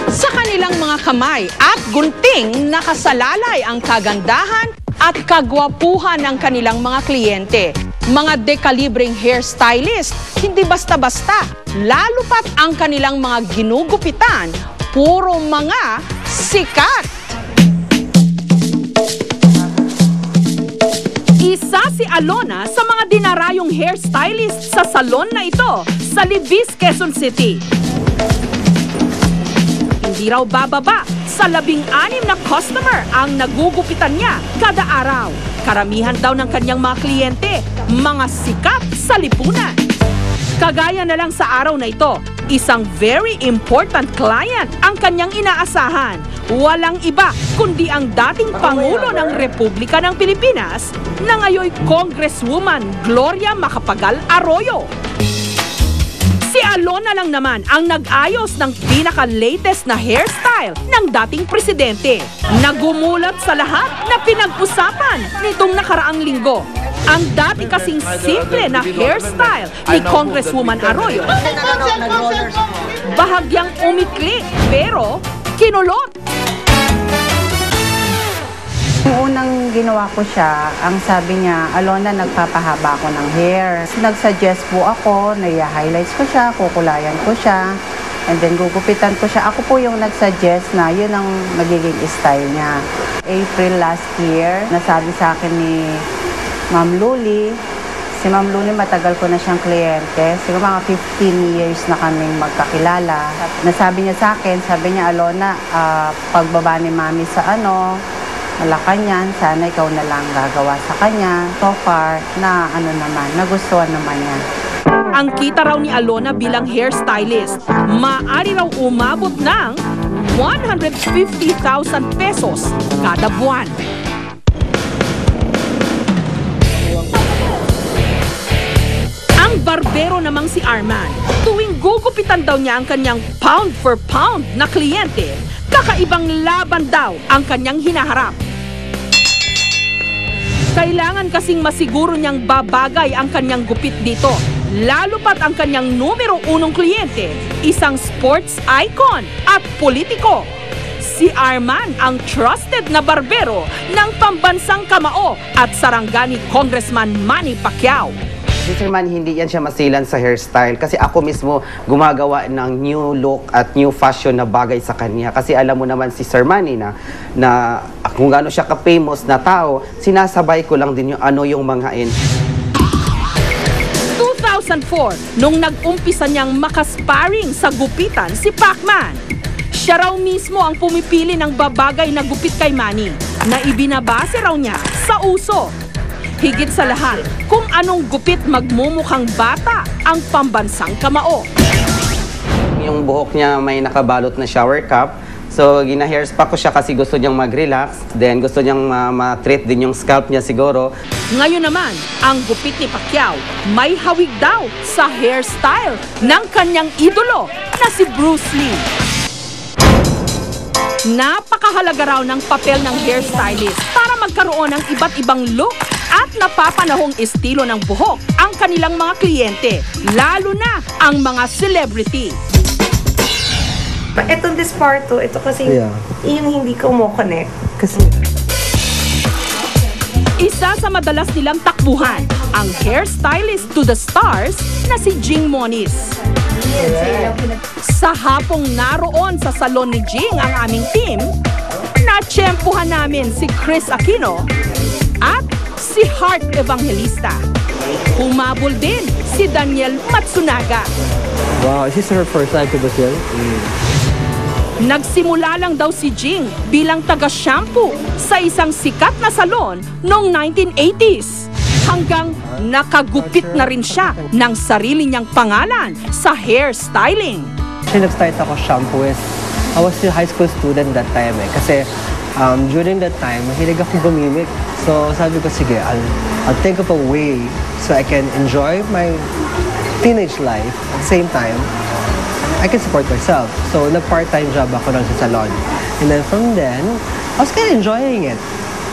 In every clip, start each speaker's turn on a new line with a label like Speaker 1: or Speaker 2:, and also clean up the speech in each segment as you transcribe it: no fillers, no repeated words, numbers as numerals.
Speaker 1: Sa kanilang mga kamay at gunting, nakasalalay ang kagandahan at kagwapuhan ng kanilang mga kliyente. Mga dekalibreng hairstylist, hindi basta-basta, lalo pat ang kanilang mga ginugupitan, puro mga sikat. Isa si Alona sa mga dinarayong hairstylist sa salon na ito sa Libis, Quezon City. Hindi raw bababa sa 16 na customer ang nagugupitan niya kada araw. Karamihan daw ng kanyang mga kliyente, mga sikat sa lipunan. Kagaya na lang sa araw na ito, isang very important client ang kanyang inaasahan. Walang iba kundi ang dating Pangulo ng Republika ng Pilipinas na ngayon Congresswoman Gloria Macapagal Arroyo. Si Alona lang naman ang nag-ayos ng pinaka-latest na hairstyle ng dating presidente. Nagumulat sa lahat na pinag-usapan nitong nakaraang linggo. Ang dati kasing simple na hairstyle ni Congresswoman Arroyo, bahagyang umikli pero kinulot.
Speaker 2: Yung unang ginawa ko siya, ang sabi niya, Alona, nagpapahaba ako ng hair. Nag-suggest po ako, nai-highlights ko siya, kukulayan ko siya, and then gugupitan ko siya. Ako po yung nag-suggest na yun ang magiging style niya. April last year, nasabi sa akin ni Ma'am Luli, si Ma'am Luli matagal ko na siyang kliyente, siguro mga 15 years na kaming magkakilala. Nasabi niya sa akin, sabi niya, Alona, pagbaba ni Mami sa Malacanang, sana ikaw na lang gagawa sa kanya. So far, nagustuhan naman niya.
Speaker 1: Ang kita raw ni Alona bilang hairstylist, maaari raw umabot ng 150,000 pesos kada buwan. Ang barbero namang si Arman, tuwing gugupitan daw niya ang kanyang pound for pound na kliyente, kakaibang laban daw ang kanyang hinaharap. Kailangan kasing masiguro niyang babagay ang kanyang gupit dito, lalo pat ang kanyang numero unong kliyente, isang sports icon at politiko. Si Arman ang trusted na barbero ng pambansang kamao at sarangani Congressman Manny Pacquiao.
Speaker 3: Si Sir Manny, hindi yan siya masilan sa hairstyle kasi ako mismo gumagawa ng new look at new fashion na bagay sa kanya. Kasi alam mo naman si Sir Manny na kung gaano siya ka-famous na tao, sinasabay ko lang din yung mga
Speaker 1: 2004, nung nag-umpisa niyang makasparring sa gupitan si Pacman. Siya raw mismo ang pumipili ng babagay na gupit kay Manny na ibinabase raw niya sa uso. Higit sa lahat, kung anong gupit magmumukhang bata ang pambansang kamao.
Speaker 3: Yung buhok niya may nakabalot na shower cap. So, gina-hairspa ko siya kasi gusto niyang mag-relax. Then, gusto niyang ma-treat din yung scalp niya siguro.
Speaker 1: Ngayon naman, ang gupit ni Pacquiao may hawig daw sa hairstyle ng kanyang idolo na si Bruce Lee. Napakahalaga raw ng papel ng hairstylist para magkaroon ng iba't ibang look at napapanahong estilo ng buhok ang kanilang mga kliyente, lalo na ang mga celebrity.
Speaker 4: Itong this part to, ito kasi yung hindi ko mo connect. Kasi
Speaker 1: isa sa madalas nilang takbuhan, ang hairstylist to the stars na si Jing Moniz. Sa hapong naroon sa salon ni Jing ang aming team, natsyempuhan namin si Chris Aquino at si Heart Evangelista. Humabol din si Daniel Matsunaga.
Speaker 5: Wow, is this her first time to Brazil?
Speaker 1: Nagsimula lang daw si Jing bilang taga-shampoo sa isang sikat na salon noong 1980s. Hanggang nakagupit na rin siya ng sarili niyang pangalan sa hairstyling.
Speaker 5: Actually, nag-start ako shampoo is, I was still high school student that time Kasi during that time, mahilig ako gumimik. So sabi ko, sige, I'll think of a way so I can enjoy my teenage life. At the same time, I can support myself. So nag-part-time job ako lang sa salon. And then from then, I was kind of enjoying it.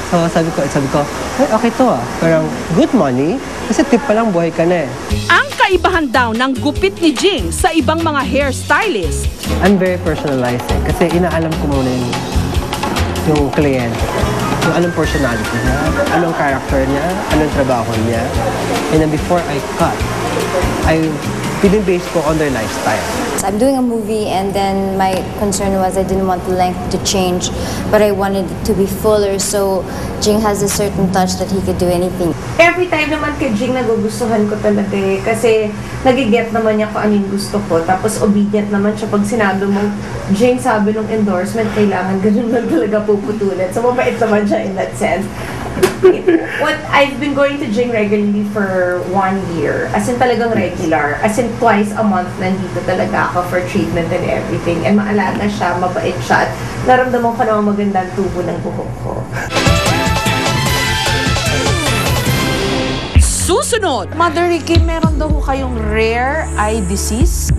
Speaker 5: So sabi ko, ay, okay to ah. Parang good money. Kasi tip pa lang buhay ka na eh.
Speaker 1: Ang kaibahan daw ng gupit ni Jing sa ibang mga hairstylist.
Speaker 5: I'm very personalized eh. Kasi inaalam ko muna yung kliyente ko. Yung anong personality niya, anong character niya, anong trabaho niya. And then before I cut, I base ko on their lifestyle.
Speaker 6: I'm doing a movie and then my concern was I didn't want the length to change, but I wanted it to be fuller, so Jing has a certain touch that he could do anything.
Speaker 4: Every time naman kay Jing nagugustuhan ko talaga eh. Kasi nagiget naman niya kung ano yung gusto ko. Tapos obedient naman siya pag sinabi mong Jing, sabi nung endorsement, kailangan ganun lang talaga puputulan. So mabait naman siya in that sense. What I've been going to Jing regularly for 1 year. As in talagang regular. As in twice a month nandito talaga ako for treatment and everything. And maalaga siya, mabait siya. At naramdaman ko naman magandang tubo ng buhok ko.
Speaker 1: Susunod, Mother Ricky, meron daw kayong rare eye disease?